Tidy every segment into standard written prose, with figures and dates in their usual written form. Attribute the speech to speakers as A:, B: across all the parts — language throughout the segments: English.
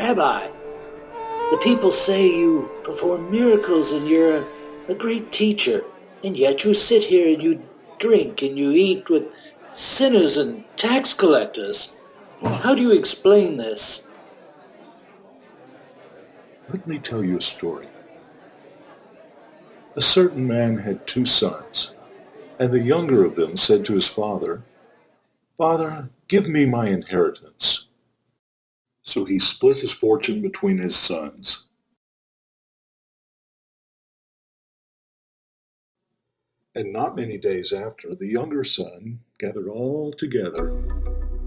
A: Rabbi, the people say you perform miracles and you're a great teacher, and yet you sit here and you drink and you eat with sinners and tax collectors. How do you explain this?
B: Let me tell you a story. A certain man had 2 sons, and the younger of them said to his father, "Father, give me my inheritance." So he split his fortune between his sons. And not many days after, the younger son gathered all together,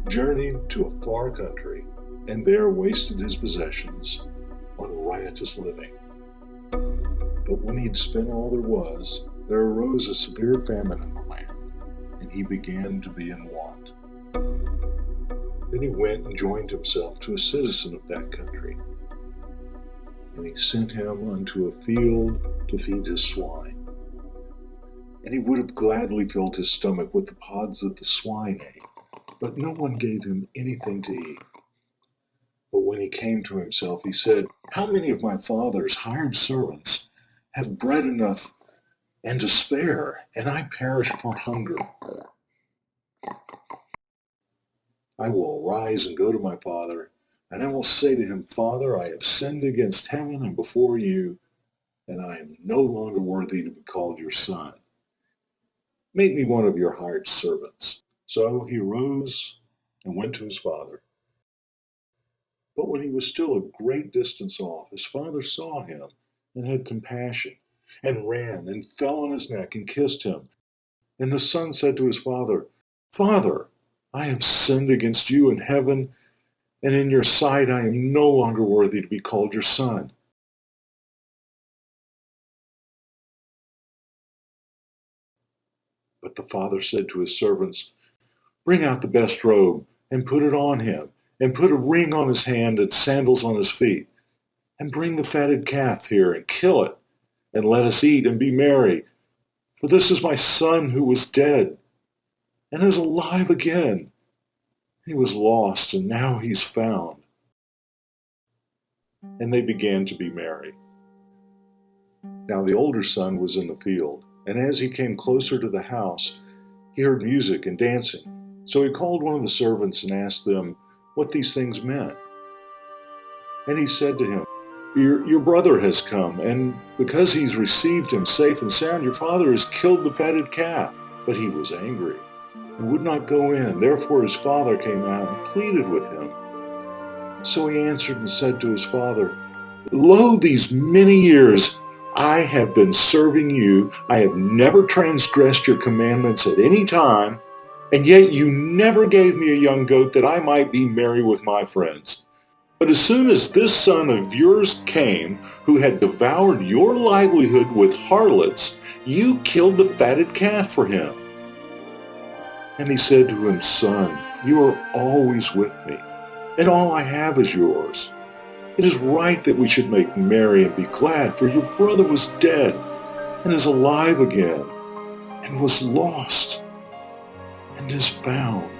B: journeyed to a far country, and there wasted his possessions on riotous living. But when he had spent all there was, there arose a severe famine in the land, and he began to be in want. Then he went and joined himself to a citizen of that country, and he sent him unto a field to feed his swine. And he would have gladly filled his stomach with the pods that the swine ate, but no one gave him anything to eat. But when he came to himself, he said, "How many of my father's hired servants have bread enough and to spare, and I perish for hunger? I will arise and go to my father, and I will say to him, Father, I have sinned against heaven and before you, and I am no longer worthy to be called your son. Make me one of your hired servants." So he arose and went to his father. But when he was still a great distance off, his father saw him and had compassion, and ran and fell on his neck and kissed him. And the son said to his father, "Father, I have sinned against you in heaven, and in your sight I am no longer worthy to be called your son." But the father said to his servants, "Bring out the best robe and put it on him, and put a ring on his hand and sandals on his feet. And bring the fatted calf here and kill it, and let us eat and be merry. For this is my son who was dead and is alive again. He was lost and now he's found." And they began to be merry. Now the older son was in the field, and as he came closer to the house, he heard music and dancing. So he called one of the servants and asked them what these things meant. And he said to him, Your brother has come, and because he's received him safe and sound, your father has killed the fatted calf." But he was angry and would not go in. Therefore his father came out and pleaded with him. So he answered and said to his father, "Lo, these many years I have been serving you. I have never transgressed your commandments at any time, and yet you never gave me a young goat that I might be merry with my friends. But as soon as this son of yours came, who had devoured your livelihood with harlots, you killed the fatted calf for him." And he said to him, "Son, you are always with me, and all I have is yours. It is right that we should make merry and be glad, for your brother was dead and is alive again, and was lost and is found."